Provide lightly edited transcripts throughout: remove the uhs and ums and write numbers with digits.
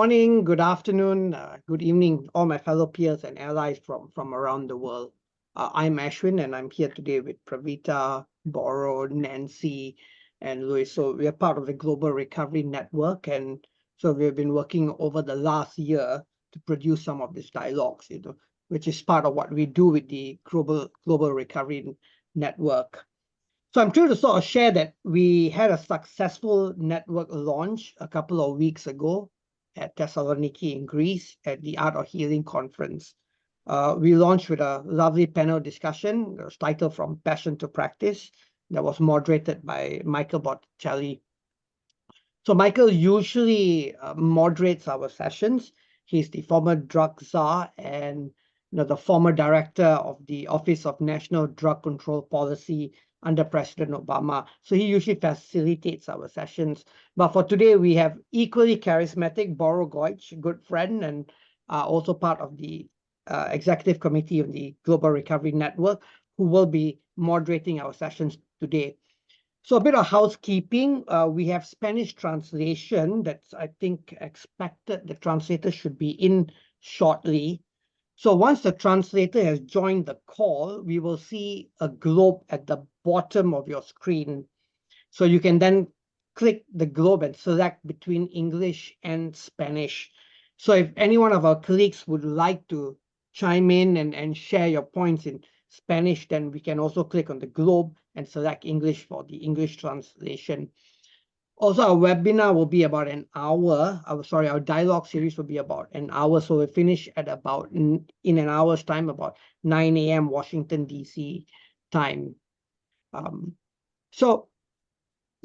Morning, good afternoon, good evening, all my fellow peers and allies from around the world. I'm Ashwin, and I'm here today with Pravita, Boro, Nancy, and Louis. So we are part of the Global Recovery Network, and so we've been working over the last year to produce some of these dialogues, which is part of what we do with the Global Recovery Network. So I'm trying to sort of share that we had a successful network launch a couple of weeks ago at Thessaloniki in Greece at the Art of Healing Conference. We launched with a lovely panel discussion. It was titled From Passion to Practice. That was moderated by Michael Botticelli. So Michael usually moderates our sessions. He's the former drug czar and the former director of the Office of National Drug Control Policy under President Obama. So he usually facilitates our sessions. But for today, we have equally charismatic Boro Goic, good friend, and also part of the executive committee of the Global Recovery Network, who will be moderating our sessions today. So a bit of housekeeping. We have Spanish translation that's, I think, expected. The translator should be in shortly. So once the translator has joined the call, we will see a globe at the bottom of your screen. So you can then click the globe and select between English and Spanish. So if any one of our colleagues would like to chime in and share your points in Spanish, then we can also click on the globe and select English for the English translation. Also, our webinar will be about an hour. Our dialogue series will be about an hour. So we'll finish at about, in an hour's time, about 9 a.m. Washington, D.C. time. So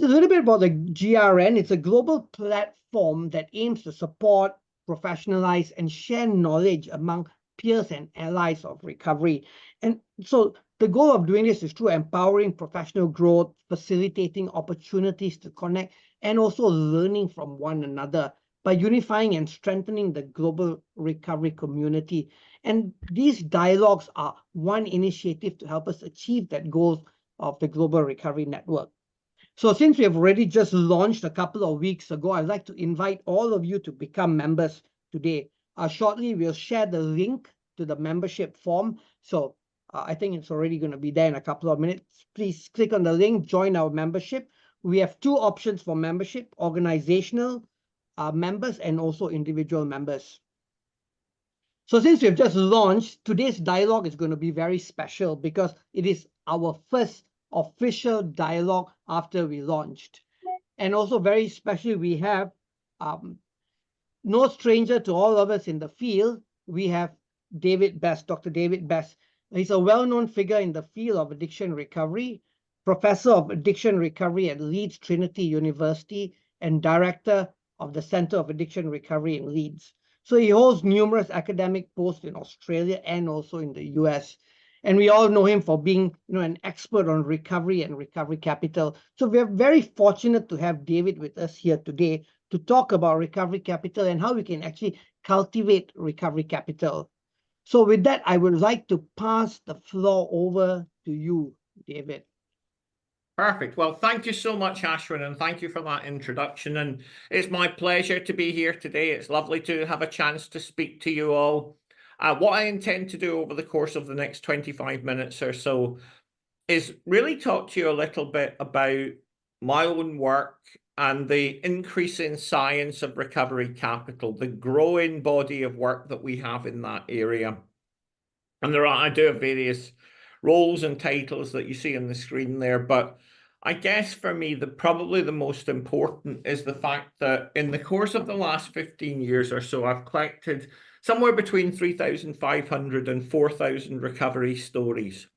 a little bit about the GRN. It's a global platform that aims to support, professionalize, and share knowledge among peers and allies of recovery. And so the goal of doing this is through empowering professional growth, facilitating opportunities to connect, and also learning from one another by unifying and strengthening the global recovery community. And these dialogues are one initiative to help us achieve that goal of the Global Recovery Network. So since we have already just launched a couple of weeks ago, I'd like to invite all of you to become members today. Shortly, we'll share the link to the membership form. So I think it's already going to be there in a couple of minutes. Please click on the link, join our membership. We have two options for membership: organizational members and also individual members. So since we've just launched, today's dialogue is going to be very special because it is our first official dialogue after we launched. And also very special, we have no stranger to all of us in the field. We have David Best, Dr. David Best. He's a well-known figure in the field of addiction recovery, professor of addiction recovery at Leeds Trinity University, and director of the Center of Addiction Recovery in Leeds. So he holds numerous academic posts in Australia and also in the US. And we all know him for being, an expert on recovery and recovery capital. So we're very fortunate to have David with us here today to talk about recovery capital and how we can actually cultivate recovery capital. So with that, I would like to pass the floor over to you, David. Perfect. Well, thank you so much, Ashwin, and thank you for that introduction. And it's my pleasure to be here today. It's lovely to have a chance to speak to you all. What I intend to do over the course of the next 25 minutes or so is really talk to you a little bit about my own work and the increasing science of recovery capital, the growing body of work that we have in that area. And I do have various roles and titles that you see on the screen there, but I guess for me, probably the most important is the fact that in the course of the last 15 years or so, I've collected somewhere between 3,500 and 4,000 recovery stories.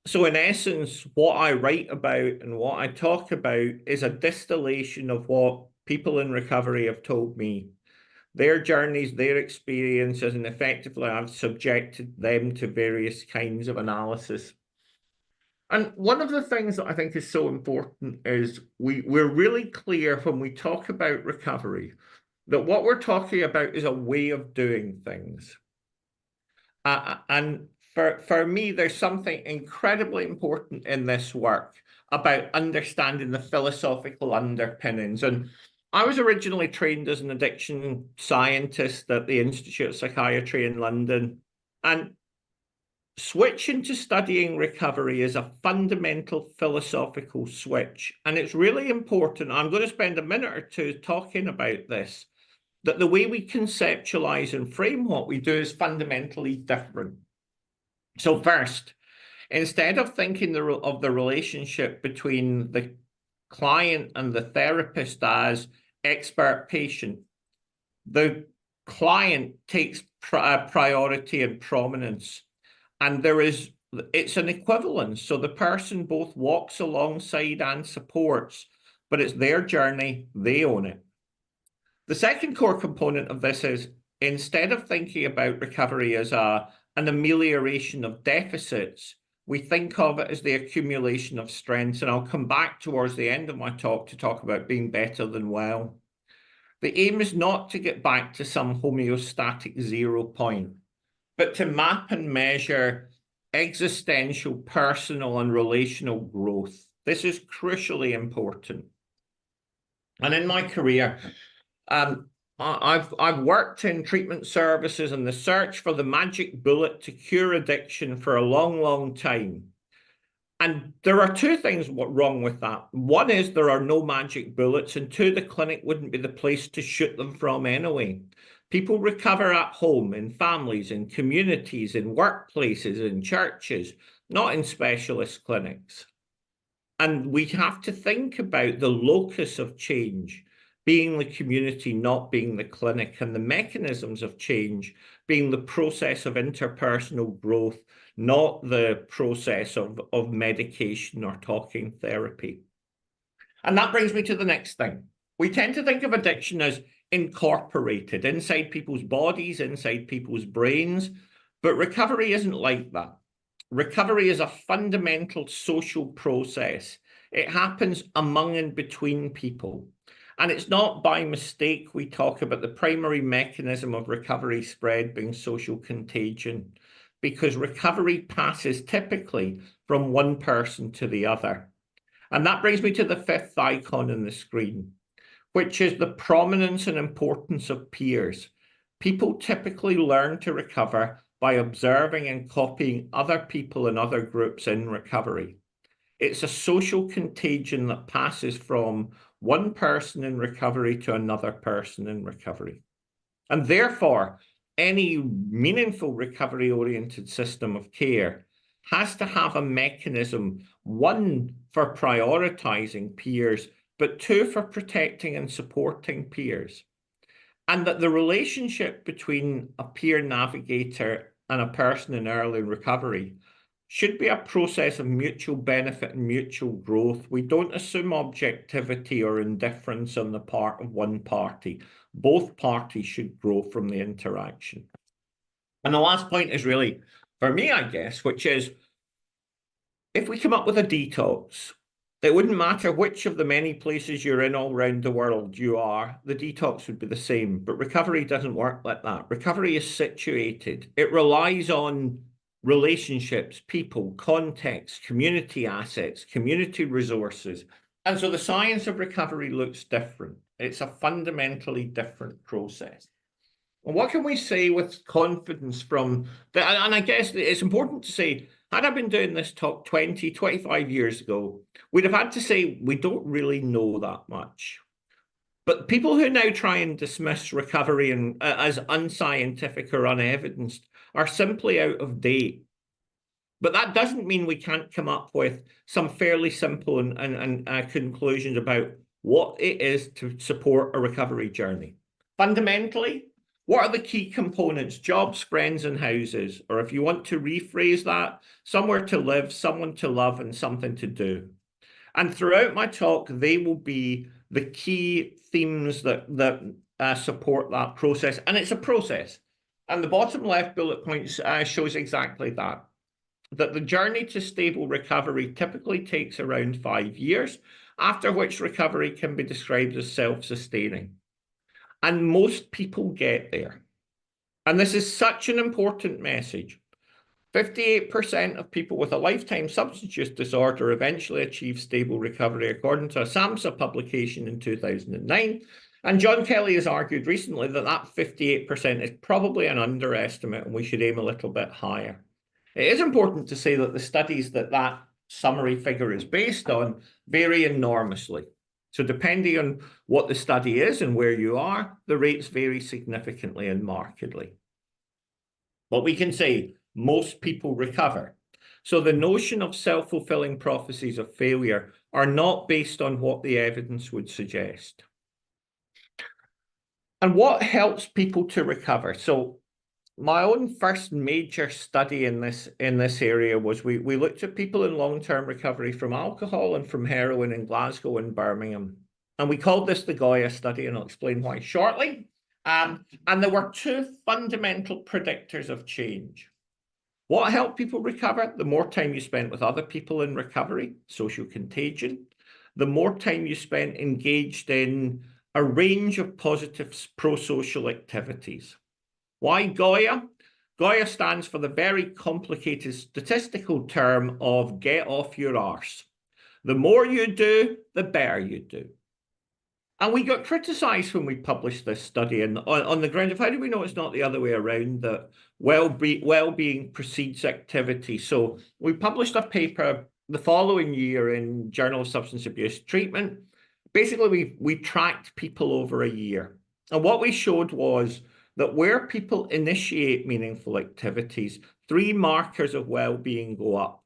So in essence, what I write about and what I talk about is a distillation of what people in recovery have told me, their journeys, their experiences, and effectively I've subjected them to various kinds of analysis. And one of the things that I think is so important is we're really clear when we talk about recovery that what we're talking about is a way of doing things. And for me, there's something incredibly important in this work about understanding the philosophical underpinnings. And I was originally trained as an addiction scientist at the Institute of Psychiatry in London, and switching to studying recovery is a fundamental philosophical switch. And it's really important. I'm going to spend a minute or two talking about this, that the way we conceptualize and frame what we do is fundamentally different. So first, instead of thinking of the relationship between the client and the therapist as expert-patient, the client takes priority and prominence. And it's an equivalence. So the person both walks alongside and supports, but it's their journey, they own it. The second core component of this is, instead of thinking about recovery as an amelioration of deficits, we think of it as the accumulation of strengths. And I'll come back towards the end of my talk to talk about being better than well. The aim is not to get back to some homeostatic 0 point, but to map and measure existential, personal, and relational growth. This is crucially important. And in my career, I've worked in treatment services and the search for the magic bullet to cure addiction for a long, long time. And there are two things wrong with that. One is there are no magic bullets, and two, the clinic wouldn't be the place to shoot them from anyway. People recover at home, in families, in communities, in workplaces, in churches, not in specialist clinics. And we have to think about the locus of change being the community, not being the clinic, and the mechanisms of change being the process of interpersonal growth, not the process of medication or talking therapy. And that brings me to the next thing. We tend to think of addiction as incorporated inside people's bodies, inside people's brains, but recovery isn't like that. Recovery is a fundamental social process. It happens among and between people. And it's not by mistake we talk about the primary mechanism of recovery spread being social contagion, because recovery passes typically from one person to the other. And that brings me to the fifth icon on the screen, which is the prominence and importance of peers. People typically learn to recover by observing and copying other people and other groups in recovery. It's a social contagion that passes from one person in recovery to another person in recovery. And therefore, any meaningful recovery-oriented system of care has to have a mechanism, one, for prioritizing peers, but two, for protecting and supporting peers. And that the relationship between a peer navigator and a person in early recovery should be a process of mutual benefit and mutual growth. We don't assume objectivity or indifference on the part of one party. Both parties should grow from the interaction. And the last point is really, for me, I guess, which is, if we come up with a detox, it wouldn't matter which of the many places you're in all around the world you are, the detox would be the same. But recovery doesn't work like that. Recovery is situated. It relies on relationships, people, context, community assets, community resources. And so the science of recovery looks different. It's a fundamentally different process. And what can we say with confidence from that? And I guess it's important to say, had I been doing this talk 20, 25 years ago, we'd have had to say we don't really know that much. But people who now try and dismiss recovery as unscientific or unevidenced are simply out of date. But that doesn't mean we can't come up with some fairly simple and conclusions about what it is to support a recovery journey. Fundamentally, what are the key components? Jobs, friends, and houses. Or if you want to rephrase that, somewhere to live, someone to love, and something to do. And throughout my talk, they will be the key themes that support that process. And it's a process. And the bottom left bullet points shows exactly that. That the journey to stable recovery typically takes around 5 years, after which recovery can be described as self-sustaining. And most people get there. And this is such an important message. 58% of people with a lifetime substance use disorder eventually achieve stable recovery, according to a SAMHSA publication in 2009. And John Kelly has argued recently that that 58% is probably an underestimate and we should aim a little bit higher. It is important to say that the studies that summary figure is based on vary enormously. So depending on what the study is and where you are, the rates vary significantly and markedly. But we can say most people recover. So the notion of self-fulfilling prophecies of failure are not based on what the evidence would suggest. And what helps people to recover? So my own first major study in this area was we looked at people in long-term recovery from alcohol and from heroin in Glasgow and Birmingham. And we called this the Goic study, and I'll explain why shortly. And there were two fundamental predictors of change. What helped people recover? The more time you spent with other people in recovery, social contagion. The more time you spent engaged in a range of positive pro-social activities. Why Goic? Goic stands for the very complicated statistical term of get off your arse. The more you do, the better you do. And we got criticised when we published this study and on the ground of how do we know it's not the other way around, that well-being precedes activity. So we published a paper the following year in Journal of Substance Abuse Treatment. Basically, we tracked people over a year. And what we showed was that where people initiate meaningful activities, 3 markers of well-being go up.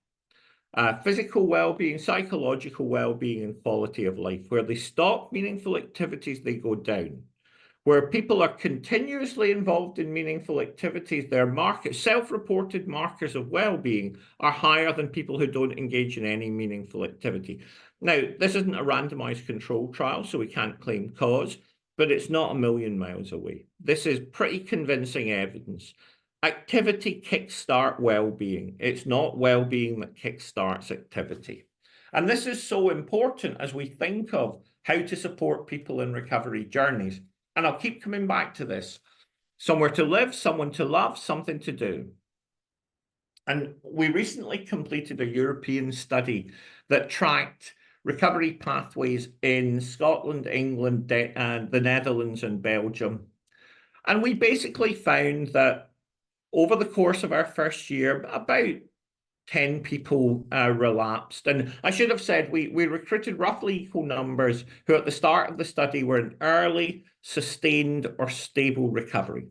Physical well-being, psychological well-being, and quality of life. Where they stop meaningful activities, they go down. Where people are continuously involved in meaningful activities, their self-reported markers of well-being are higher than people who don't engage in any meaningful activity. Now, this isn't a randomized control trial, so we can't claim cause, but it's not a million miles away. This is pretty convincing evidence. Activity kickstart well-being. It's not well-being that kickstarts activity. And this is so important as we think of how to support people in recovery journeys. And I'll keep coming back to this. Somewhere to live, someone to love, something to do. And we recently completed a European study that tracked recovery pathways in Scotland, England, and the Netherlands and Belgium. And we basically found that over the course of our first year, about 10 people relapsed. And I should have said we recruited roughly equal numbers who at the start of the study were in early, sustained, or stable recovery.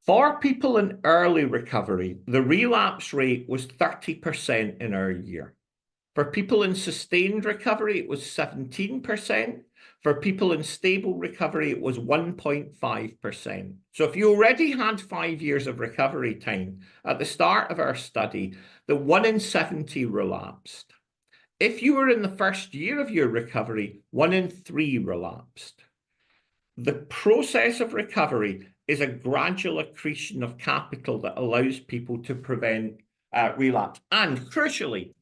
For people in early recovery, the relapse rate was 30% in our year. For people in sustained recovery, it was 17%. For people in stable recovery, it was 1.5%. So if you already had 5 years of recovery time at the start of our study, the 1 in 70 relapsed. If you were in the first year of your recovery, 1 in 3 relapsed. The process of recovery is a gradual accretion of capital that allows people to prevent relapse. And crucially,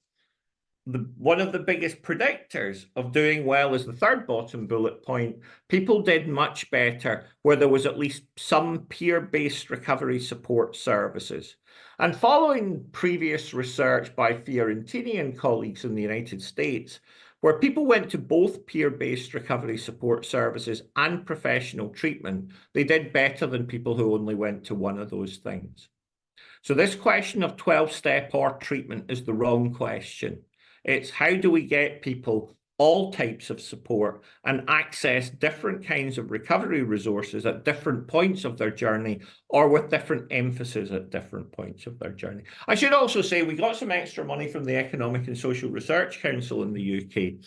one of the biggest predictors of doing well is the third bottom bullet point. People did much better where there was at least some peer-based recovery support services. And following previous research by Fiorentini and colleagues in the United States, where people went to both peer-based recovery support services and professional treatment, they did better than people who only went to one of those things. So this question of 12-step or treatment is the wrong question. It's how do we get people all types of support and access different kinds of recovery resources at different points of their journey or with different emphasis at different points of their journey. I should also say we got some extra money from the Economic and Social Research Council in the UK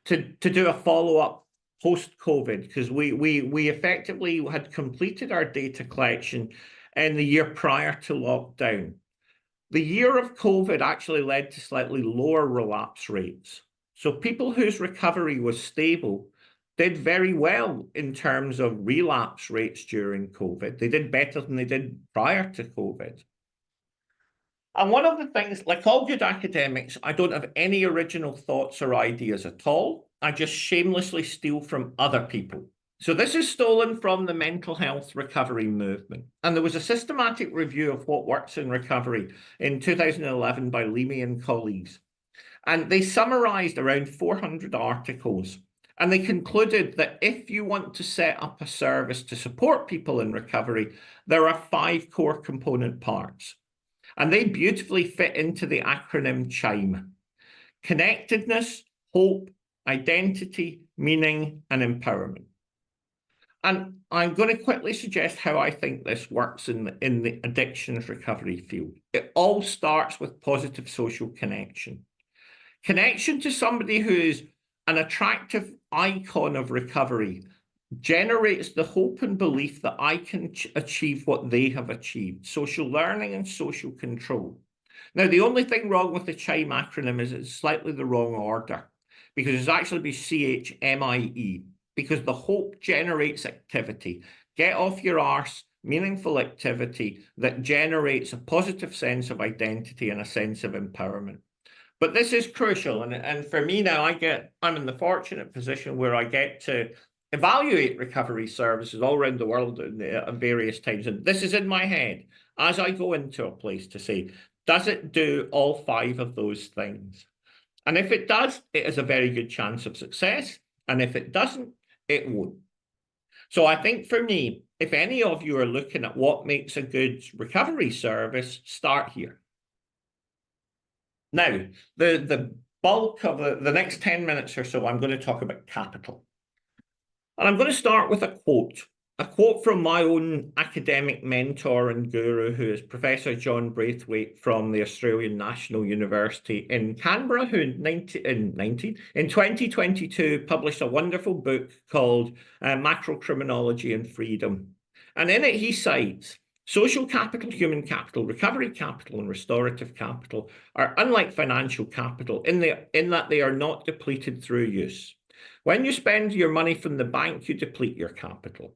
to do a follow-up post-COVID, because we effectively had completed our data collection in the year prior to lockdown. The year of COVID actually led to slightly lower relapse rates. So people whose recovery was stable did very well in terms of relapse rates during COVID. They did better than they did prior to COVID. And one of the things, like all good academics, I don't have any original thoughts or ideas at all. I just shamelessly steal from other people. So this is stolen from the mental health recovery movement. And there was a systematic review of what works in recovery in 2011 by Leamy and colleagues. And they summarized around 400 articles And they concluded that if you want to set up a service to support people in recovery, there are 5 core component parts. And they beautifully fit into the acronym CHIME: connectedness, hope, identity, meaning, and empowerment. And I'm going to quickly suggest how I think this works in the addictions recovery field. It all starts with positive social connection. Connection to somebody who is an attractive icon of recovery generates the hope and belief that I can achieve what they have achieved: social learning and social control. Now, the only thing wrong with the CHIME acronym is it's slightly the wrong order, because it's actually be CHMIE, because the hope generates activity. Get off your arse, meaningful activity that generates a positive sense of identity and a sense of empowerment. But this is crucial, and for me now, I'm in the fortunate position where I get to evaluate recovery services all around the world at various times, and this is in my head as I go into a place to say, does it do all 5 of those things? And if it does, it has a very good chance of success, and if it doesn't, it won't. So I think for me, if any of you are looking at what makes a good recovery service, start here. Now, the bulk of the next 10 minutes or so, I'm going to talk about capital. And I'm going to start with a quote from my own academic mentor and guru, who is Professor John Braithwaite from the Australian National University in Canberra, who in 2022 published a wonderful book called Macrocriminology and Freedom. And in it, he cites, social capital, human capital, recovery capital, and restorative capital are unlike financial capital in that they are not depleted through use. When you spend your money from the bank, you deplete your capital.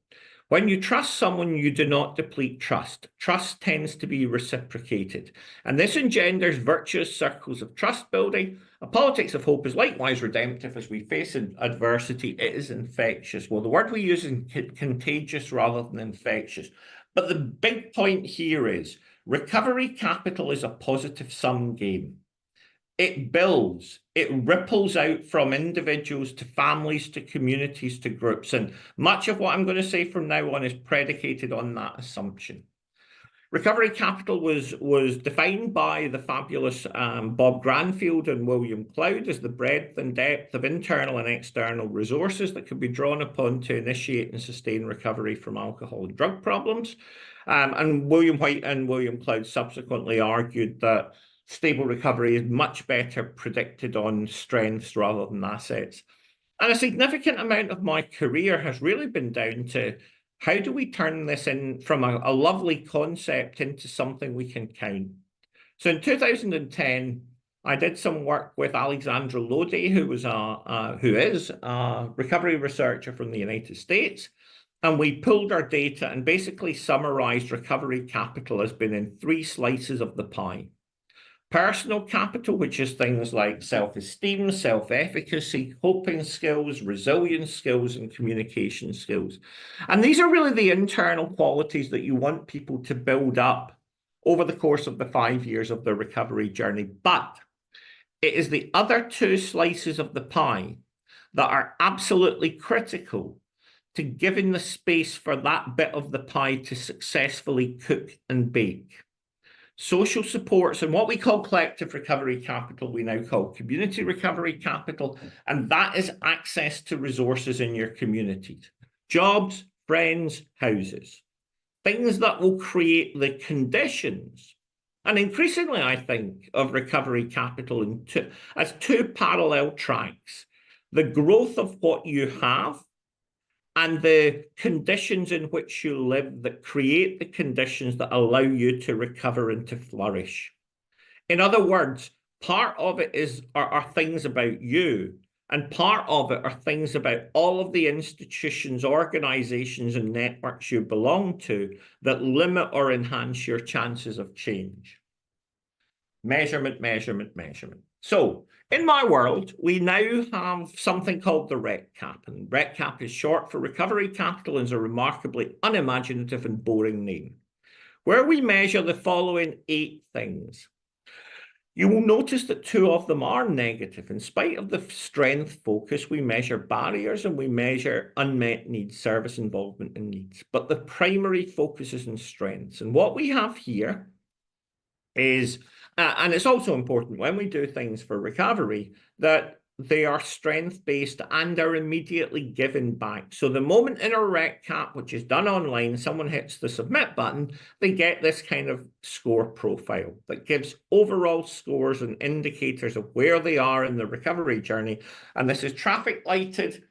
When you trust someone, you do not deplete trust. Trust tends to be reciprocated, and this engenders virtuous circles of trust building. A politics of hope is likewise redemptive. As we face adversity, it is infectious. Well, the word we use is contagious rather than infectious. But the big point here is recovery capital is a positive sum game. It builds, it ripples out from individuals to families to communities to groups. And much of what I'm going to say from now on is predicated on that assumption. Recovery capital was defined by the fabulous Bob Granfield and William Cloud as the breadth and depth of internal and external resources that can be drawn upon to initiate and sustain recovery from alcohol and drug problems. And William White and William Cloud subsequently argued that stable recovery is much better predicted on strengths rather than assets. And a significant amount of my career has really been down to how do we turn this in from a lovely concept into something we can count. So in 2010, I did some work with Alexandra Lodi, who is a recovery researcher from the United States. And we pulled our data and basically summarized recovery capital as being in 3 slices of the pie. Personal capital, which is things like self-esteem, self-efficacy, coping skills, resilience skills, and communication skills. And these are really the internal qualities that you want people to build up over the course of the 5 years of their recovery journey. But it is the other 2 slices of the pie that are absolutely critical to giving the space for that bit of the pie to successfully cook and bake. Social supports and what we call collective recovery capital, we now call community recovery capital, and that is access to resources in your communities. Jobs, friends, houses. Things that will create the conditions, and increasingly I think of recovery capital as 2 parallel tracks. The growth of what you have and the conditions in which you live that create the conditions that allow you to recover and to flourish. In other words, part of it are things about you, and part of it are things about all of the institutions, organizations, and networks you belong to that limit or enhance your chances of change. Measurement, measurement, measurement. So in my world, we now have something called the RECCAP, and RECCAP is short for Recovery Capital and is a remarkably unimaginative and boring name, where we measure the following 8 things. You will notice that 2 of them are negative. In spite of the strength focus, we measure barriers and we measure unmet needs, service involvement and needs. But the primary focus is on strengths. And what we have here is, and it's also important when we do things for recovery, that they are strength-based and are immediately given back. So the moment in a RECCAP, which is done online, someone hits the submit button, they get this kind of score profile that gives overall scores and indicators of where they are in the recovery journey. And this is traffic lighted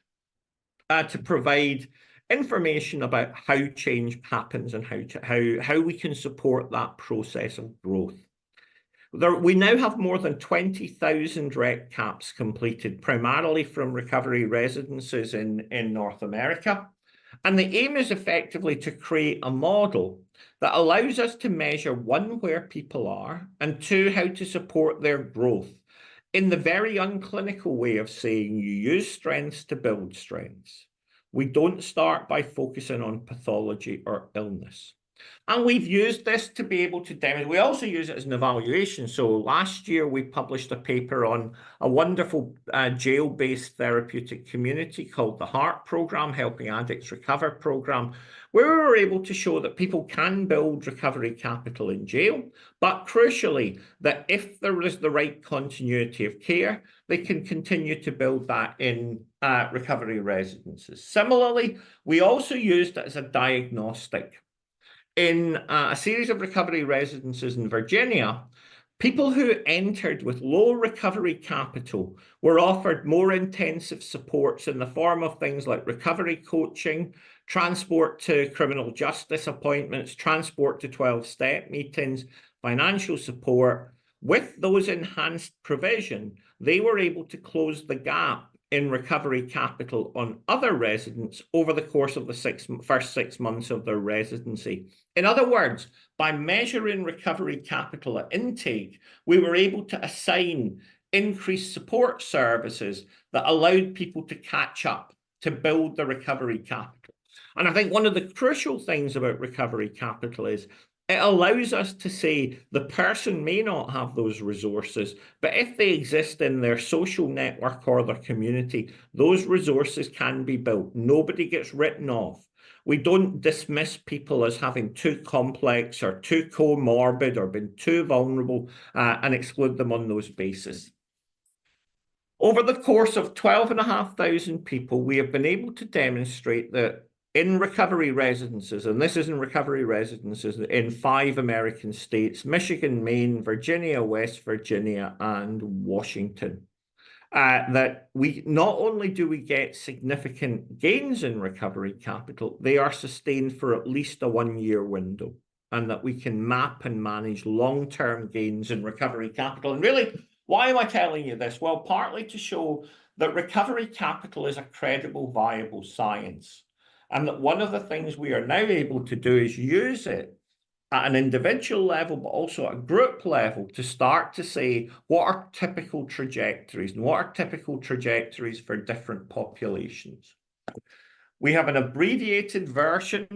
to provide information about how change happens and how we can support that process of growth. We now have more than 20,000 RECCAPs completed, primarily from recovery residences in North America. And the aim is effectively to create a model that allows us to measure, 1, where people are, and 2, how to support their growth in the very unclinical way of saying you use strengths to build strengths. We don't start by focusing on pathology or illness. And we've used this to be able to demonstrate. We also use it as an evaluation. So last year, we published a paper on a wonderful jail-based therapeutic community called the HEART program, Helping Addicts Recover program, where we were able to show that people can build recovery capital in jail, but crucially, that if there is the right continuity of care, they can continue to build that in recovery residences. Similarly, we also used it as a diagnostic. In a series of recovery residences in Virginia, people who entered with low recovery capital were offered more intensive supports in the form of things like recovery coaching, transport to criminal justice appointments, transport to 12-step meetings, financial support. With those enhanced provision, they were able to close the gap in recovery capital on other residents over the course of the first 6 months of their residency. In other words, by measuring recovery capital at intake, we were able to assign increased support services that allowed people to catch up, to build the recovery capital. And I think one of the crucial things about recovery capital is it allows us to say the person may not have those resources, but if they exist in their social network or their community, those resources can be built. Nobody gets written off. We don't dismiss people as having too complex or too comorbid or been too vulnerable and exclude them on those bases. Over the course of 12,500 people, we have been able to demonstrate that in recovery residences, and this is in recovery residences in 5 American states, Michigan, Maine, Virginia, West Virginia, and Washington, that we not only do we get significant gains in recovery capital, they are sustained for at least a 1-year window, and that we can map and manage long-term gains in recovery capital. And really, why am I telling you this? Well, partly to show that recovery capital is a credible, viable science. And that one of the things we are now able to do is use it at an individual level, but also at a group level, to start to say what are typical trajectories and what are typical trajectories for different populations. We have an abbreviated version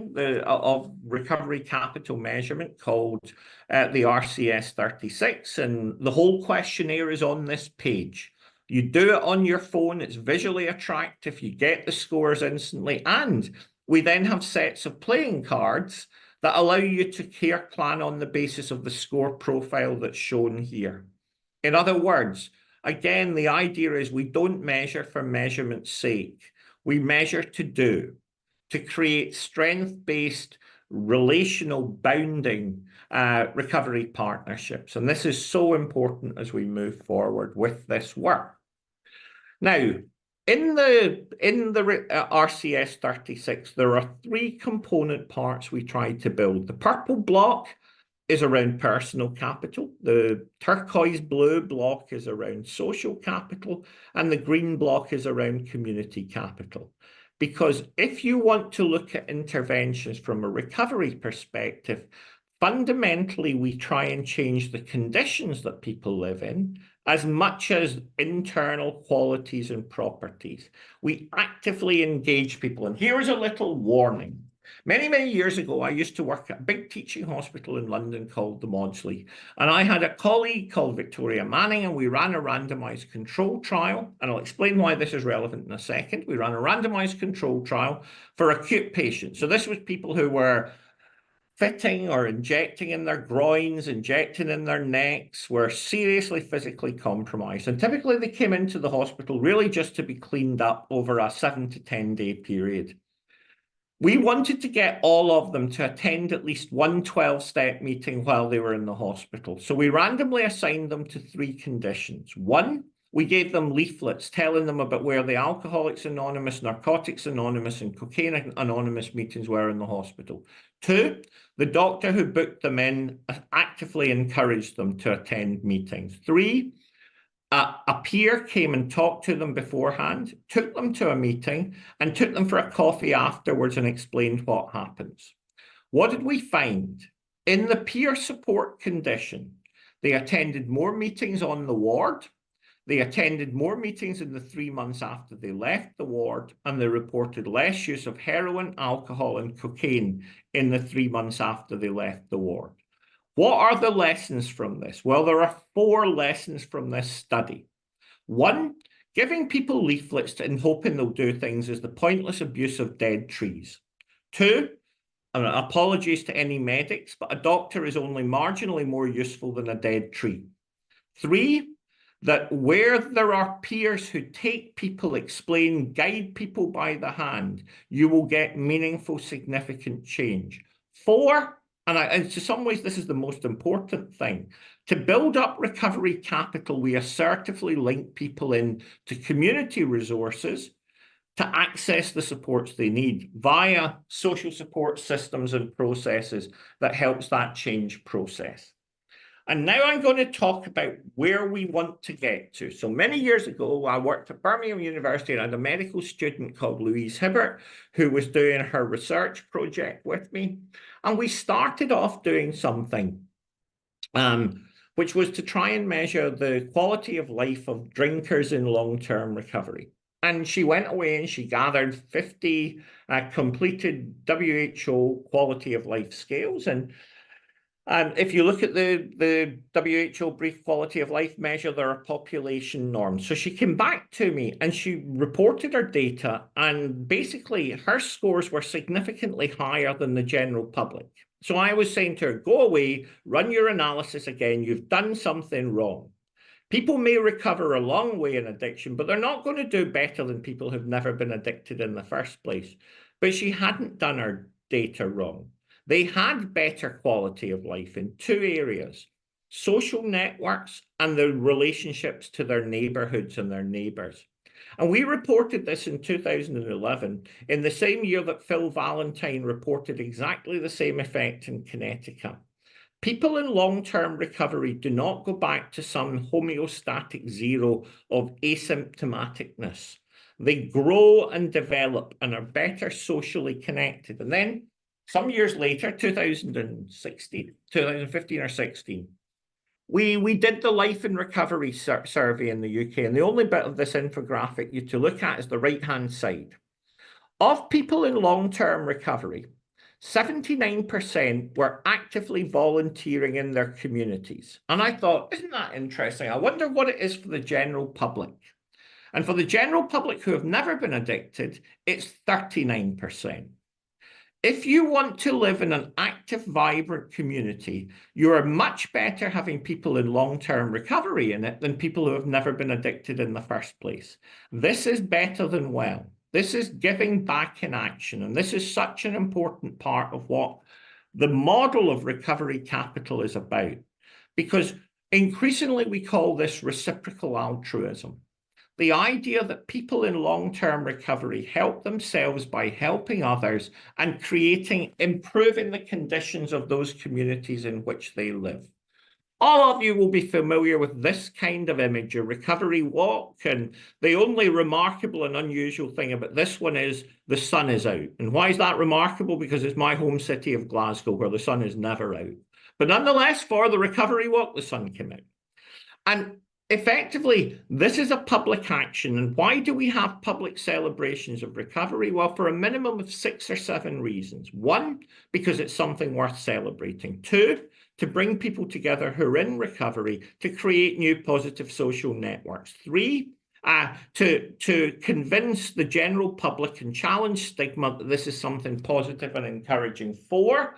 of recovery capital measurement called the RCS 36, and the whole questionnaire is on this page. You do it on your phone, it's visually attractive, you get the scores instantly, and we then have sets of playing cards that allow you to care plan on the basis of the score profile that's shown here. In other words, again, the idea is we don't measure for measurement's sake. We measure to create strength-based, relational, bounding recovery partnerships. And this is so important as we move forward with this work. Now, in the RCS 36, there are 3 component parts we tried to build. The purple block is around personal capital, the turquoise blue block is around social capital, and the green block is around community capital. Because if you want to look at interventions from a recovery perspective, fundamentally, we try and change the conditions that people live in as much as internal qualities and properties. We actively engage people. And here is a little warning. Many, many years ago, I used to work at a big teaching hospital in London called the Maudsley. And I had a colleague called Victoria Manning, and we ran a randomized control trial. And I'll explain why this is relevant in a second. We ran a randomized control trial for acute patients. So this was people who were fitting or injecting in their groins, injecting in their necks, were seriously physically compromised. And typically they came into the hospital really just to be cleaned up over a 7 to 10 day period. We wanted to get all of them to attend at least one 12-step meeting while they were in the hospital. So we randomly assigned them to 3 conditions. 1, we gave them leaflets telling them about where the Alcoholics Anonymous, Narcotics Anonymous, and Cocaine Anonymous meetings were in the hospital. 2, the doctor who booked them in actively encouraged them to attend meetings. 3, a peer came and talked to them beforehand, took them to a meeting, and took them for a coffee afterwards and explained what happens. What did we find? In the peer support condition, they attended more meetings on the ward, they attended more meetings in the 3 months after they left the ward, and they reported less use of heroin, alcohol, and cocaine in the 3 months after they left the ward. What are the lessons from this? Well, there are 4 lessons from this study. 1, giving people leaflets and hoping they'll do things is the pointless abuse of dead trees. 2, apologies to any medics, but a doctor is only marginally more useful than a dead tree. 3, that where there are peers who take people, explain, guide people by the hand, you will get meaningful, significant change. 4, and in some ways, this is the most important thing. To build up recovery capital, we assertively link people in to community resources to access the supports they need via social support systems and processes that helps that change process. And now I'm going to talk about where we want to get to. So many years ago, I worked at Birmingham University and I had a medical student called Louise Hibbert who was doing her research project with me. And we started off doing something, which was to try and measure the quality of life of drinkers in long-term recovery. And she went away and she gathered 50 completed WHO quality of life scales. And if you look at the WHO brief quality of life measure, there are population norms. So she came back to me and she reported her data, and basically her scores were significantly higher than the general public. So I was saying to her, go away, run your analysis again. You've done something wrong. People may recover a long way in addiction, but they're not going to do better than people who've never been addicted in the first place. But she hadn't done her data wrong. They had better quality of life in 2 areas: social networks and the relationships to their neighborhoods and their neighbors. And we reported this in 2011, in the same year that Phil Valentine reported exactly the same effect in Connecticut. People in long-term recovery do not go back to some homeostatic zero of asymptomaticness. They grow and develop and are better socially connected. And then some years later, 2015 or 16, we did the Life in Recovery survey in the UK. And the only bit of this infographic you to look at is the right-hand side. Of people in long-term recovery, 79% were actively volunteering in their communities. And I thought, isn't that interesting? I wonder what it is for the general public. And for the general public who have never been addicted, it's 39%. If you want to live in an active, vibrant community, you are much better having people in long-term recovery in it than people who have never been addicted in the first place. This is better than well. This is giving back in action. And this is such an important part of what the model of recovery capital is about. Because increasingly we call this reciprocal altruism. The idea that people in long-term recovery help themselves by helping others and improving the conditions of those communities in which they live. All of you will be familiar with this kind of image, a recovery walk, and the only remarkable and unusual thing about this one is the sun is out. And why is that remarkable? Because it's my home city of Glasgow, where the sun is never out. But nonetheless, for the recovery walk, the sun came out. And effectively, this is a public action. And why do we have public celebrations of recovery? Well, for a minimum of 6 or 7 reasons. 1, because it's something worth celebrating. 2, to bring people together who are in recovery to create new positive social networks. 3, to convince the general public and challenge stigma that this is something positive and encouraging. 4,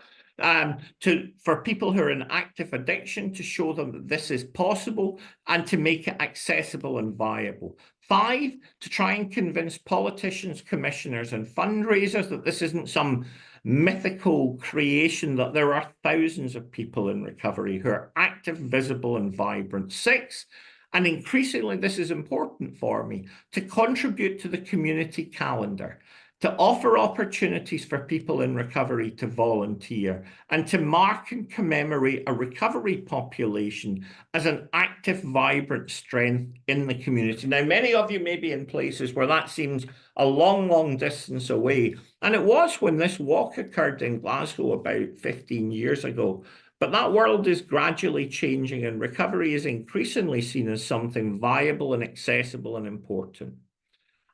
for people who are in active addiction, to show them that this is possible and to make it accessible and viable. 5, to try and convince politicians, commissioners, and fundraisers that this isn't some mythical creation, that there are thousands of people in recovery who are active, visible, and vibrant. 6, and increasingly this is important for me, to contribute to the community calendar, to offer opportunities for people in recovery to volunteer, and to mark and commemorate a recovery population as an active, vibrant strength in the community. Now, many of you may be in places where that seems a long, long distance away, and it was when this walk occurred in Glasgow about 15 years ago. But that world is gradually changing, and recovery is increasingly seen as something viable and accessible and important.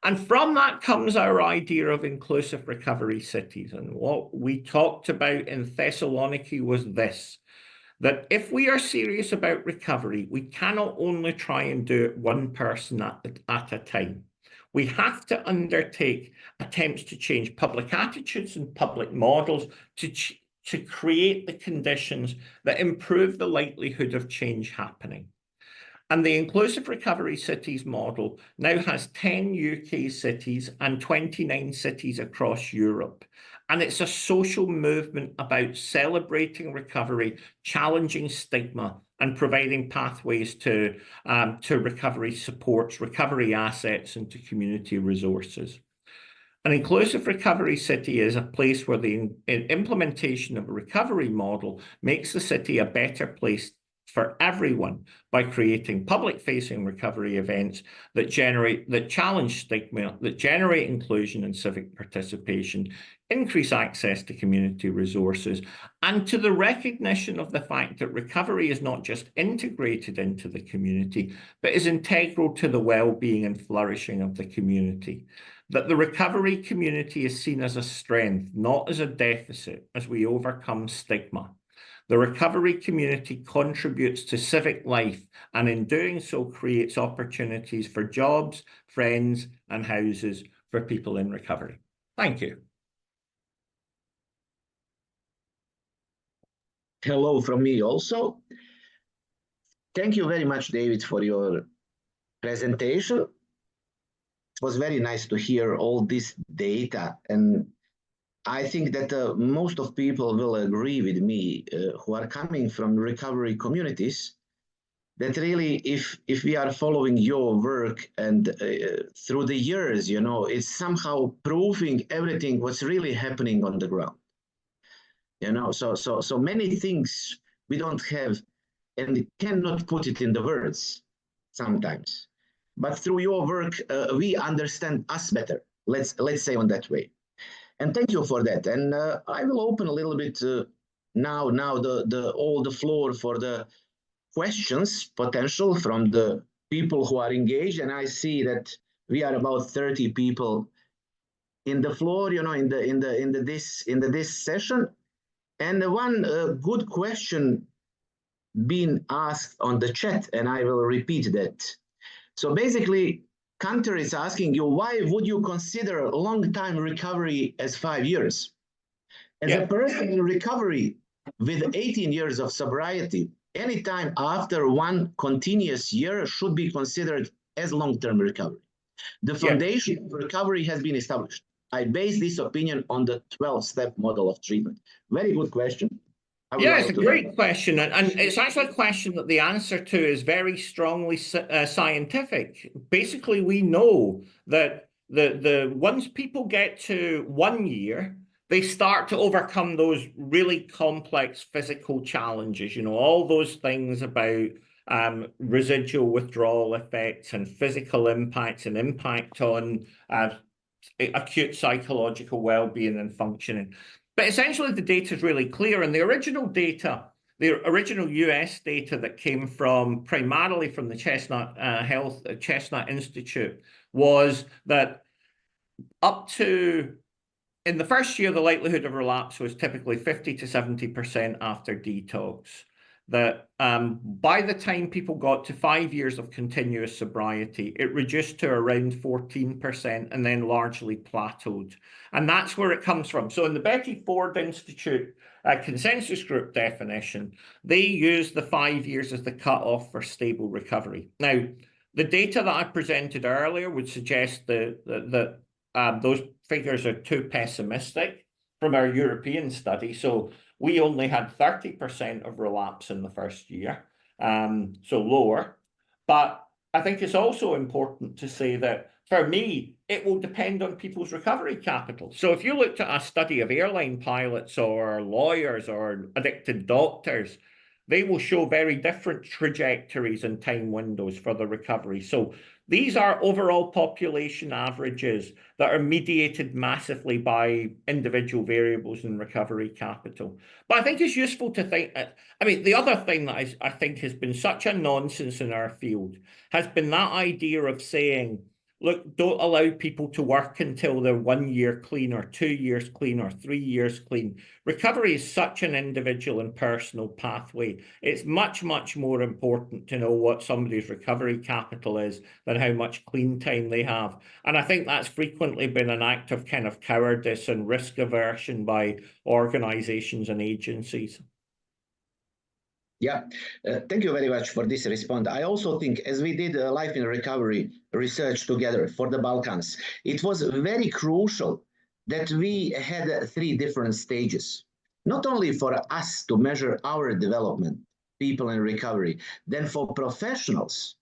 And from that comes our idea of inclusive recovery cities. And what we talked about in Thessaloniki was this, that if we are serious about recovery, we cannot only try and do it one person at a time. We have to undertake attempts to change public attitudes and public models to create the conditions that improve the likelihood of change happening. And the Inclusive Recovery Cities model now has 10 UK cities and 29 cities across Europe. And it's a social movement about celebrating recovery, challenging stigma, and providing pathways to recovery supports, recovery assets, and to community resources. An inclusive recovery city is a place where the implementation of a recovery model makes the city a better place for everyone by creating public-facing recovery events that challenge stigma, that generate inclusion and civic participation, increase access to community resources, and to the recognition of the fact that recovery is not just integrated into the community, but is integral to the well-being and flourishing of the community. That the recovery community is seen as a strength, not as a deficit, as we overcome stigma. The recovery community contributes to civic life, and in doing so creates opportunities for jobs, friends, and houses for people in recovery. Thank you. Hello from me also. Thank you very much, David, for your presentation. It was very nice to hear all this data, and I think that most of people will agree with me who are coming from recovery communities, that really if we are following your work and through the years, you know, it's somehow proving everything what's really happening on the ground. You know, so many things we don't have and cannot put it in the words sometimes. But through your work, we understand us better. Let's say on that way. And thank you for that. And I will open a little bit now all the floor for the questions potential from the people who are engaged. And I see that we are about 30 people in the floor, you know, in this session. And one good question being asked on the chat, and I will repeat that. So basically, Cantor is asking you, why would you consider a long-time recovery as 5 years? As a person in recovery with 18 years of sobriety, any time after one continuous year should be considered as long-term recovery. The foundation of recovery has been established. I base this opinion on the 12-step model of treatment. Very good question. Yeah, it's a great question, and it's actually a question that the answer to is very strongly scientific. Basically, we know that once people get to 1 year, they start to overcome those really complex physical challenges, you know, all those things about residual withdrawal effects and physical impacts and impact on acute psychological well-being and functioning. But essentially, the data is really clear, and the original data the original US data that came from primarily from the Chestnut Institute was that up to in the first year, the likelihood of relapse was typically 50 to 70% after detox. That by the time people got to 5 years of continuous sobriety, it reduced to around 14% and then largely plateaued. And that's where it comes from. So in the Betty Ford Institute consensus group definition, they use the 5 years as the cutoff for stable recovery. Now, the data that I presented earlier would suggest that those figures are too pessimistic from our European study. So we only had 30% of relapse in the first year, so lower. But I think it's also important to say that for me, it will depend on people's recovery capital. So if you looked at a study of airline pilots or lawyers or addicted doctors, they will show very different trajectories and time windows for the recovery. So these are overall population averages that are mediated massively by individual variables in recovery capital. But I think it's useful to think, I mean, the other thing that I think has been such a nonsense in our field has been that idea of saying, look, don't allow people to work until they're 1 year clean or 2 years clean or 3 years clean. Recovery is such an individual and personal pathway. It's much, much more important to know what somebody's recovery capital is than how much clean time they have. And I think that's frequently been an act of kind of cowardice and risk aversion by organizations and agencies. Yeah, thank you very much for this response. I also think as we did life in recovery research together for the Balkans, it was very crucial that we had 3 different stages, not only for us to measure our development, people in recovery, then for professionals,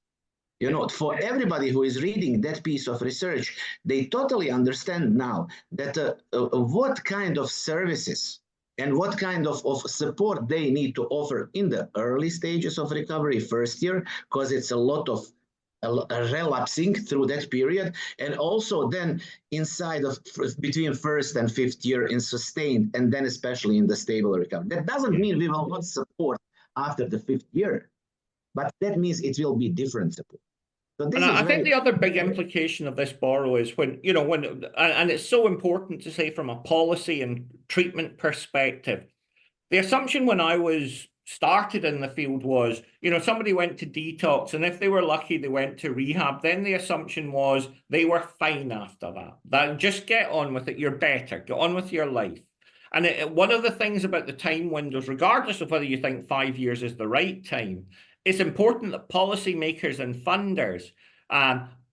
you know, for everybody who is reading that piece of research, they totally understand now that what kind of services and what kind of support they need to offer in the early stages of recovery, first year, because it's a lot of relapsing through that period, and also then inside of between first and 5th year in sustained, and then especially in the stable recovery. That doesn't mean we will not support after the 5th year, but that means it will be different support. So this and is I think the other big implication of this, Boro, is when, you know, and it's so important to say from a policy and treatment perspective, the assumption when I was started in the field was, you know, somebody went to detox, and if they were lucky, they went to rehab. Then the assumption was they were fine after that. That just get on with it. You're better. Get on with your life. And one of the things about the time windows, regardless of whether you think 5 years is the right time, it's important that policymakers and funders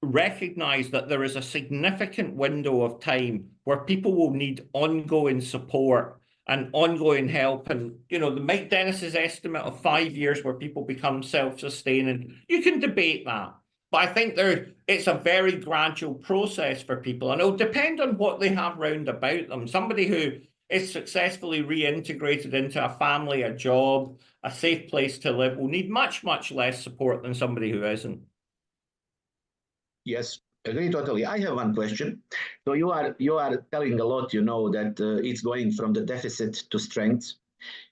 recognize that there is a significant window of time where people will need ongoing support and ongoing help. And, you know, the Mike Dennis's estimate of 5 years where people become self-sustaining, you can debate that. But I think it's a very gradual process for people, and it'll depend on what they have round about them. Somebody who is successfully reintegrated into a family, a job, a safe place to live will need much, much less support than somebody who isn't. Yes, agree totally. I have one question. So you are telling a lot, you know, that it's going from the deficit to strength.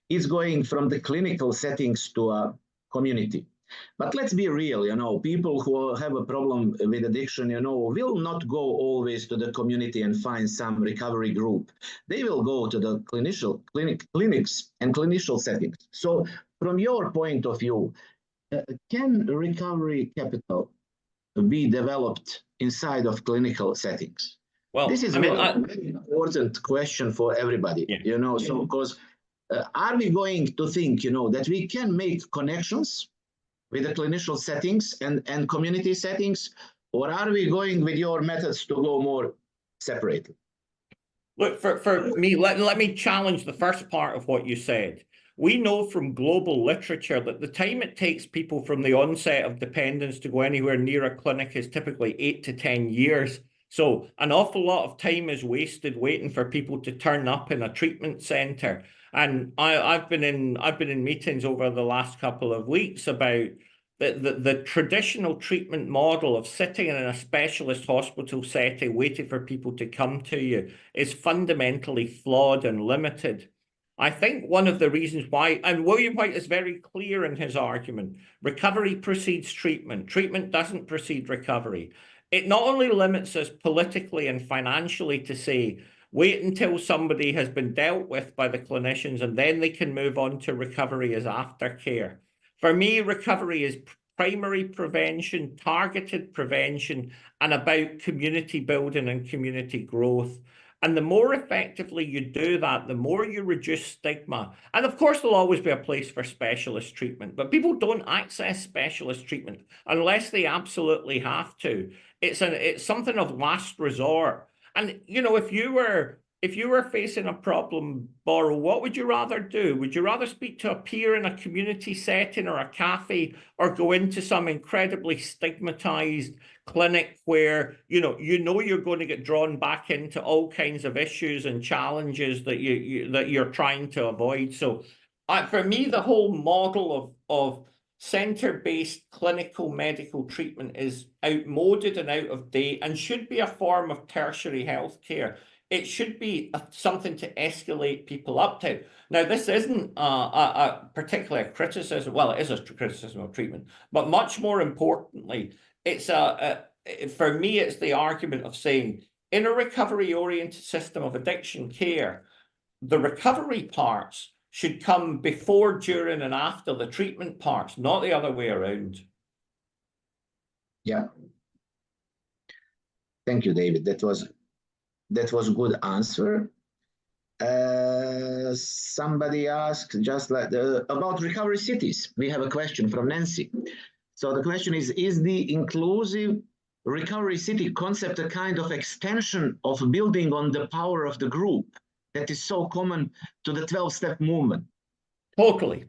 It's going from the clinical settings to a community. But let's be real, you know, people who have a problem with addiction, you know, will not go always to the community and find some recovery group. They will go to the clinics and clinician settings. So from your point of view, can recovery capital be developed inside of clinical settings? Well, this is a very important question for everybody, you know, so because are we going to think, you know, that we can make connections with the clinician settings and community settings, or are we going with your methods to go more separately? Look, for me, let me challenge the first part of what you said. We know from global literature that the time it takes people from the onset of dependence to go anywhere near a clinic is typically 8 to 10 years. So an awful lot of time is wasted waiting for people to turn up in a treatment center. And I've been in meetings over the last couple of weeks about the traditional treatment model of sitting in a specialist hospital setting waiting for people to come to you is fundamentally flawed and limited. I think one of the reasons why, and William White is very clear in his argument, recovery precedes treatment. Treatment doesn't precede recovery. It not only limits us politically and financially to say, wait until somebody has been dealt with by the clinicians and then they can move on to recovery as aftercare. For me, recovery is primary prevention, targeted prevention, and about community building and community growth. And the more effectively you do that, the more you reduce stigma. And of course, there'll always be a place for specialist treatment, but people don't access specialist treatment unless they absolutely have to. It's something of last resort. And you know, if you were facing a problem, Boro, what would you rather do? Would you rather speak to a peer in a community setting or a cafe, or go into some incredibly stigmatized clinic where you know you're going to get drawn back into all kinds of issues and challenges that you're trying to avoid? So for me, the whole model of center-based clinical medical treatment is outmoded and out of date and should be a form of tertiary healthcare. It should be something to escalate people up to. Now, this isn't particularly a criticism. Well, it is a criticism of treatment, but much more importantly, it's for me, it's the argument of saying, in a recovery-oriented system of addiction care, the recovery parts should come before, during, and after the treatment parts, not the other way around. Yeah. Thank you, David. That was a good answer. Somebody asked just like about recovery cities. We have a question from Nancy. So the question is the inclusive recovery city concept a kind of extension of building on the power of the group that is so common to the 12-step movement? Totally.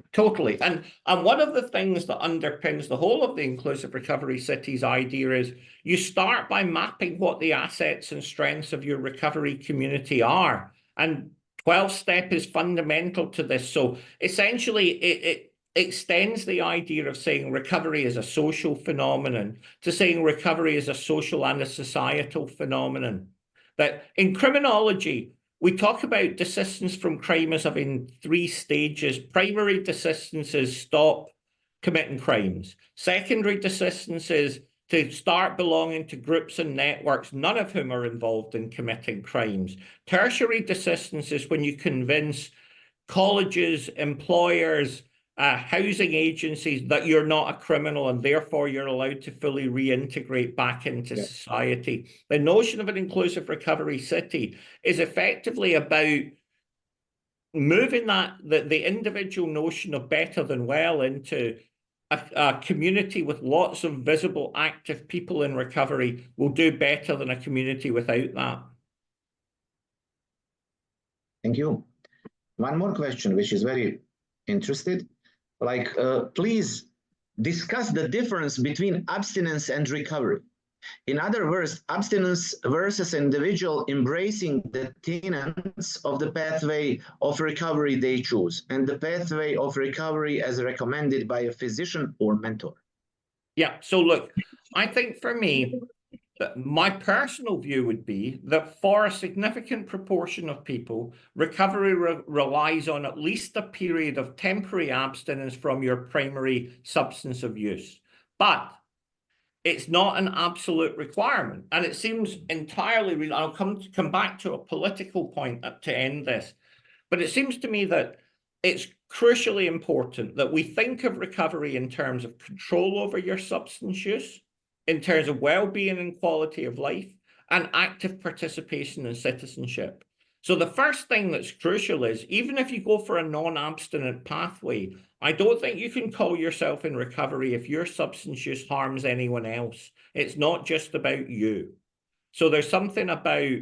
And one of the things that underpins the whole of the inclusive recovery cities idea is you start by mapping what the assets and strengths of your recovery community are. And 12-step is fundamental to this. So essentially, it extends the idea of saying recovery is a social phenomenon to saying recovery is a social and a societal phenomenon. That in criminology, we talk about desistance from crime as having 3 stages. Primary desistance is stop committing crimes. Secondary desistance is to start belonging to groups and networks, none of whom are involved in committing crimes. Tertiary desistance is when you convince colleges, employers, housing agencies that you're not a criminal and therefore you're allowed to fully reintegrate back into society. The notion of an inclusive recovery city is effectively about moving the individual notion of better than well into a community with lots of visible, active people in recovery will do better than a community without that. Thank you. One more question, which is very interested. Like, please discuss the difference between abstinence and recovery. In other words, abstinence versus individual embracing the tenets of the pathway of recovery they choose, and the pathway of recovery as recommended by a physician or mentor. Yeah, so look, I think for me, my personal view would be that for a significant proportion of people, recovery relies on at least a period of temporary abstinence from your primary substance of use. But it's not an absolute requirement. And it seems entirely, I'll come back to a political point to end this. But it seems to me that it's crucially important that we think of recovery in terms of control over your substance use, in terms of well-being and quality of life, and active participation in citizenship. So the first thing that's crucial is, even if you go for a non-abstinent pathway, I don't think you can call yourself in recovery if your substance use harms anyone else. It's not just about you. So there's something about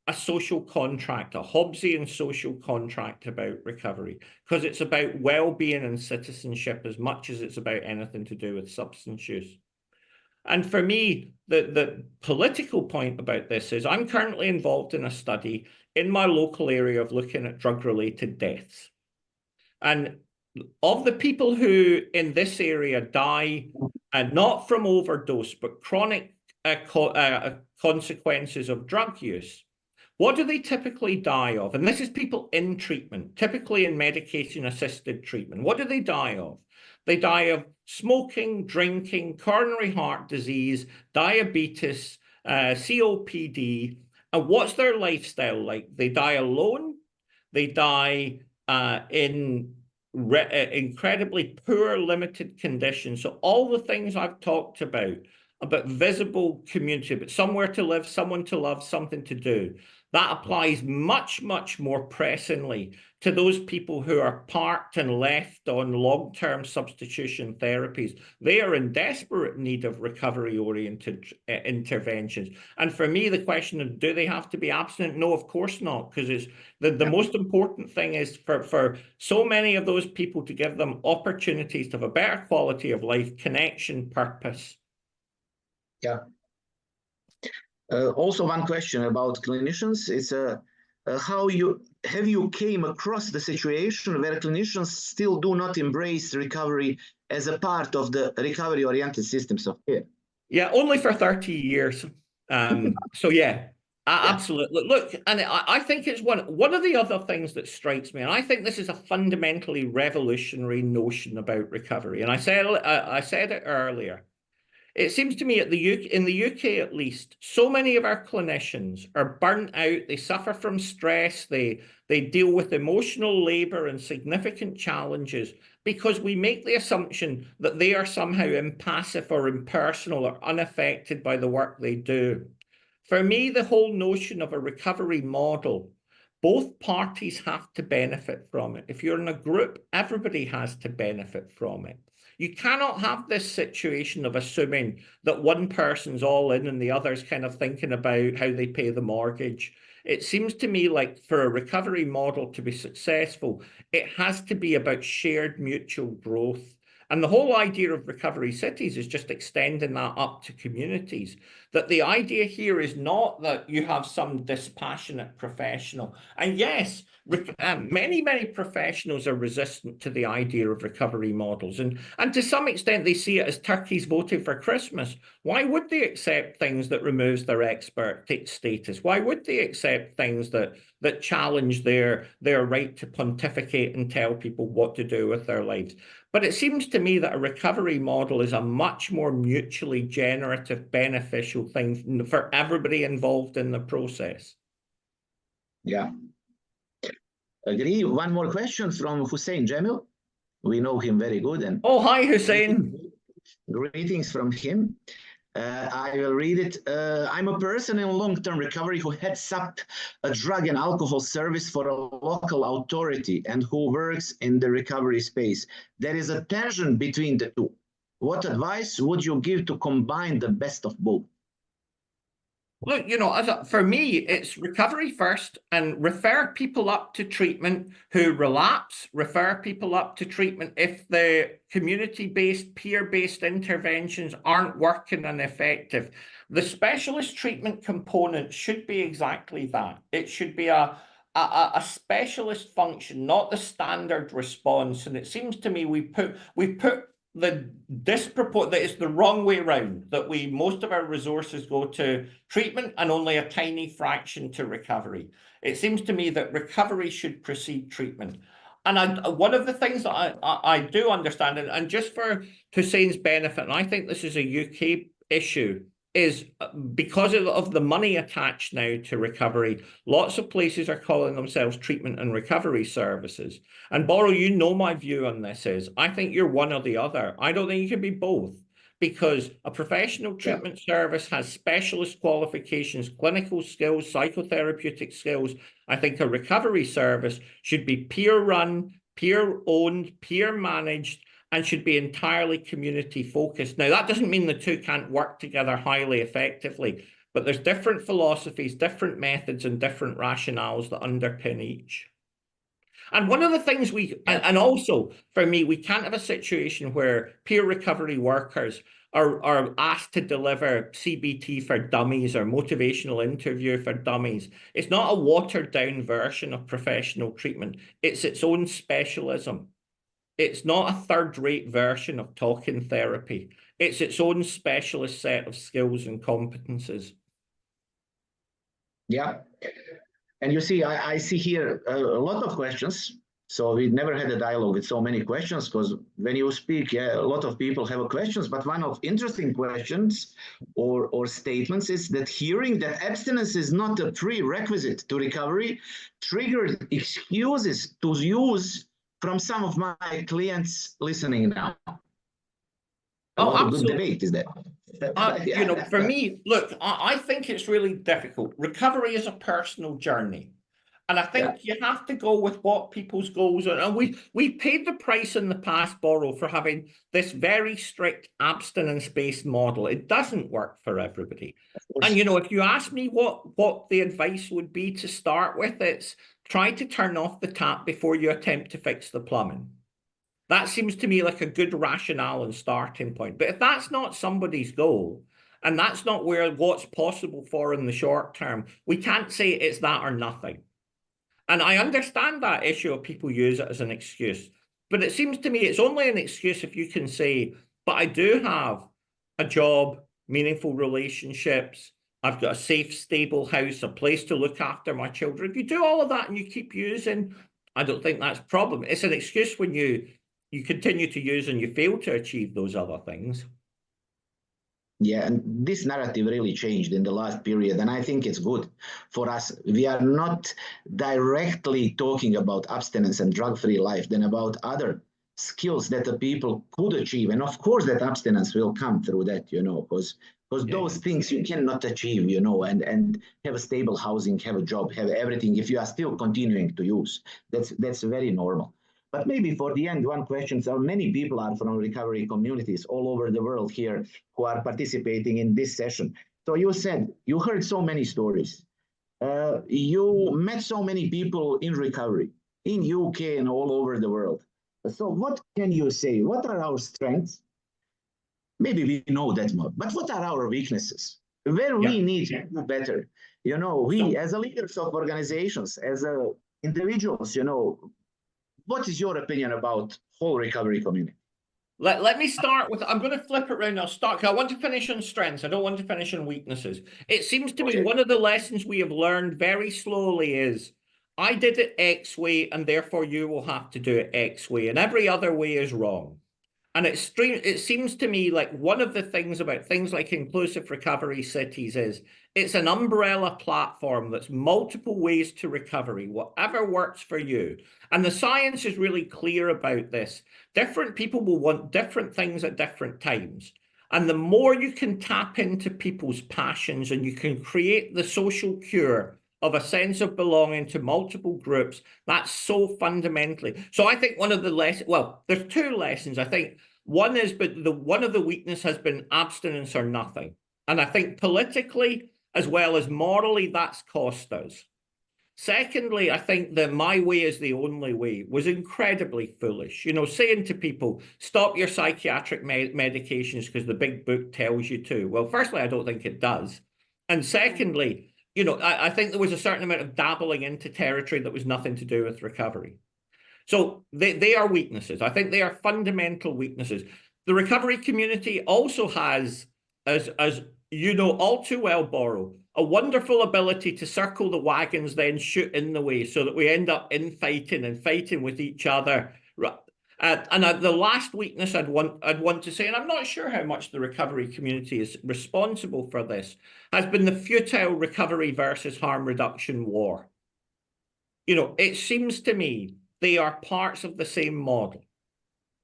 a social contract, a Hobbesian social contract about recovery, because it's about well-being and citizenship as much as it's about anything to do with substance use. And for me, the political point about this is I'm currently involved in a study in my local area of looking at drug-related deaths. And of the people who in this area die, not from overdose, but chronic consequences of drug use, What do they typically die of? And this is people in treatment, typically in medication-assisted treatment. What do they die of? They die of smoking, drinking, coronary heart disease, diabetes, COPD. And what's their lifestyle like? They die alone. They die in incredibly poor, limited conditions. So all the things I've talked about visible community, but somewhere to live, someone to love, something to do, that applies much, much more pressingly to those people who are parked and left on long-term substitution therapies. They are in desperate need of recovery-oriented interventions. And for me, the question of, do they have to be abstinent? No, of course not, because it's the most important thing is for so many of those people to give them opportunities to have a better quality of life, connection, purpose. Yeah. Also, one question about clinicians is how you came across the situation where clinicians still do not embrace recovery as a part of the recovery-oriented systems of care? Yeah, only for 30 years. So yeah, absolutely. Look, and I think it's one of the other things that strikes me, and I think this is a fundamentally revolutionary notion about recovery. And I said it earlier. It seems to me in the UK at least, so many of our clinicians are burnt out. They suffer from stress. They deal with emotional labor and significant challenges because we make the assumption that they are somehow impassive or impersonal or unaffected by the work they do. For me, the whole notion of a recovery model, both parties have to benefit from it. If you're in a group, everybody has to benefit from it. You cannot have this situation of assuming that one person's all in and the other's kind of thinking about how they pay the mortgage. It seems to me like for a recovery model to be successful, it has to be about shared mutual growth. And the whole idea of recovery cities is just extending that up to communities. That the idea here is not that you have some dispassionate professional. And yes, many professionals are resistant to the idea of recovery models. And to some extent, they see it as turkeys voting for Christmas. Why would they accept things that removes their expert status? Why would they accept things that challenge their right to pontificate and tell people what to do with their lives? But it seems to me that a recovery model is a much more mutually generative, beneficial thing for everybody involved in the process. Yeah. Agree. One more question from Hussein Jamil. We know him very good. And oh, hi, Hussein. Greetings from him. I will read it. I'm a person in long-term recovery who heads up a drug and alcohol service for a local authority and who works in the recovery space. There is a tension between the two. What advice would you give to combine the best of both? Look, for me, it's recovery first and refer people up to treatment who relapse, refer people up to treatment if the community-based, peer-based interventions aren't working and effective. The specialist treatment component should be exactly that. It should be a specialist function, not the standard response. And it seems to me we put the that it's the wrong way around, that most of our resources go to treatment and only a tiny fraction to recovery. It seems to me that recovery should precede treatment. And one of the things that I do understand, and just for Hussein's benefit, and I think this is a UK issue, is because of the money attached now to recovery, lots of places are calling themselves treatment and recovery services. And Boro, you know my view on this is, I think you're one or the other. I don't think you can be both, because a professional treatment service has specialist qualifications, clinical skills, psychotherapeutic skills. I think a recovery service should be peer-run, peer-owned, peer-managed, and should be entirely community focused. Now, that doesn't mean the two can't work together highly effectively, but there's different philosophies, different methods, and different rationales that underpin each. And one of the things and also for me, we can't have a situation where peer recovery workers are asked to deliver CBT for dummies or motivational interview for dummies. It's not a watered down version of professional treatment. It's its own specialism. It's not a third-rate version of talking therapy. It's its own specialist set of skills and competences. Yeah. And you see, I see here a lot of questions. So we never had a dialogue with so many questions, because when you speak, yeah, a lot of people have questions. But one of interesting questions or statements is that hearing that abstinence is not a prerequisite to recovery triggered excuses to use from some of my clients listening now. A lot of good debate is there. You know, for me, look, I think it's really difficult. Recovery is a personal journey. And I think you have to go with what people's goals are. And we paid the price in the past, Boro, for having this very strict abstinence-based model. It doesn't work for everybody. And, you know, if you ask me what the advice would be to start with, it's try to turn off the tap before you attempt to fix the plumbing. That seems to me like a good rationale and starting point. But if that's not somebody's goal, and that's not what's possible for in the short term, we can't say it's that or nothing. And I understand that issue of people use it as an excuse. But it seems to me it's only an excuse if you can say, but I do have a job, meaningful relationships, I've got a safe, stable house, a place to look after my children. If you do all of that and you keep using, I don't think that's a problem. It's an excuse when you continue to use and you fail to achieve those other things. Yeah, and this narrative really changed in the last period, and I think it's good for us. We are not directly talking about abstinence and drug-free life, then about other skills that the people could achieve. And of course, that abstinence will come through that, you know, because those things you cannot achieve, you know, and have a stable housing, have a job, have everything if you are still continuing to use. That's very normal. But maybe for the end, one question. So many people are from recovery communities all over the world here who are participating in this session. So you said you heard so many stories. You met so many people in recovery in UK and all over the world. So what can you say? What are our strengths? Maybe we know that more, but what are our weaknesses? Where we need to do better? You know, we as a leaders of organizations, as individuals, you know, what is your opinion about whole recovery community? Let me start with, I'm going to flip it around. I'll start, because I want to finish on strengths. I don't want to finish on weaknesses. It seems to me one of the lessons we have learned very slowly is, I did it X way, and therefore you will have to do it X way, and every other way is wrong. And it seems to me like one of the things about things like inclusive recovery cities is it's an umbrella platform that's multiple ways to recovery, whatever works for you. And the science is really clear about this. Different people will want different things at different times. And the more you can tap into people's passions and you can create the social cure of a sense of belonging to multiple groups, that's so fundamentally. So I think one of the lessons, well, there's two lessons. I think one is, but one of the weakness has been abstinence or nothing. And I think politically as well as morally, that's cost us. Secondly, I think that my way is the only way was incredibly foolish. You know, saying to people, stop your psychiatric medications because the big book tells you to. Well, firstly, I don't think it does. And secondly, you know, I think there was a certain amount of dabbling into territory that was nothing to do with recovery. So they are weaknesses. I think they are fundamental weaknesses. The recovery community also has, as you know all too well, Boro, a wonderful ability to circle the wagons, then shoot in the way so that we end up infighting and fighting with each other. The last weakness I'd want to say, and I'm not sure how much the recovery community is responsible for this, has been the futile recovery versus harm reduction war. You know, it seems to me they are parts of the same model.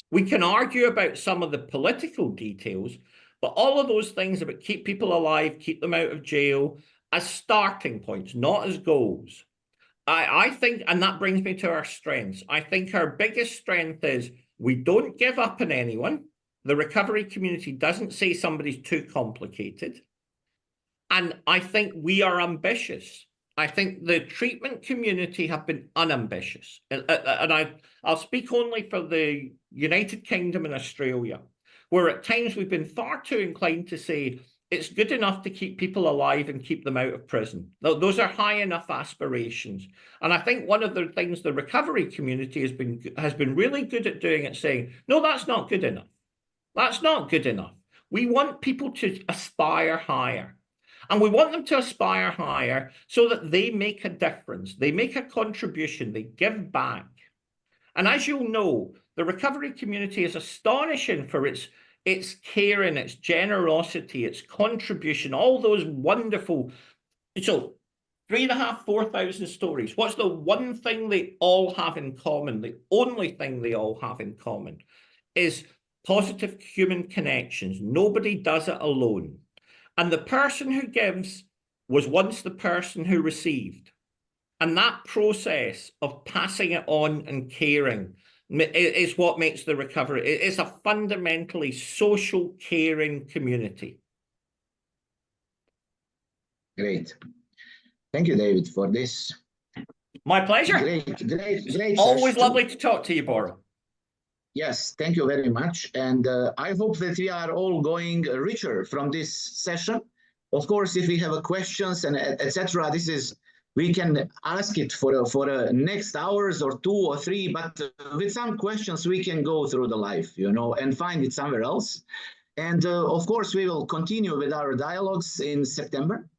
We can argue about some of the political details, but all of those things about keep people alive, keep them out of jail, as starting points, not as goals. I think, and that brings me to our strengths. I think our biggest strength is we don't give up on anyone. The recovery community doesn't say somebody's too complicated. And I think we are ambitious. I think the treatment community have been unambitious. And I'll speak only for the United Kingdom and Australia, where at times we've been far too inclined to say, it's good enough to keep people alive and keep them out of prison. Those are high enough aspirations. And I think one of the things the recovery community has been really good at doing is saying, no, that's not good enough. That's not good enough. We want people to aspire higher. And we want them to aspire higher so that they make a difference. They make a contribution. They give back. And as you'll know, the recovery community is astonishing for its caring, its generosity, its contribution, all those wonderful. So 3,500, 4,000 stories. What's the one thing they all have in common? The only thing they all have in common is positive human connections. Nobody does it alone. And the person who gives was once the person who received. And that process of passing it on and caring is what makes the recovery. It's a fundamentally social, caring community. Great. Thank you, David, for this. My pleasure. Great. Always session. lovely to talk to you, Boro. Yes, thank you very much. And I hope that we are all going richer from this session. Of course, if we have questions and etc., we can ask it for next hours or 2 or 3, but with some questions we can go through the life, and find it somewhere else. And of course, we will continue with our dialogues in September.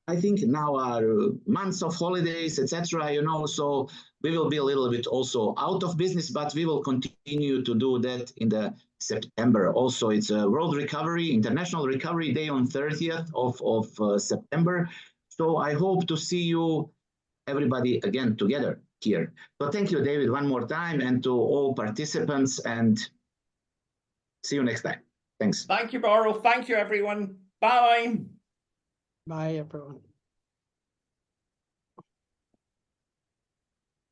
I think now are months of holidays, etc., so we will be a little bit also out of business, but we will continue to do that in the September. Also, it's a International Recovery Day on 30th of September. So I hope to see you, everybody, again together here. So thank you, David, one more time, and to all participants, and see you next time. Thanks. Thank you, Boro. Thank you, everyone. Bye. Bye, everyone.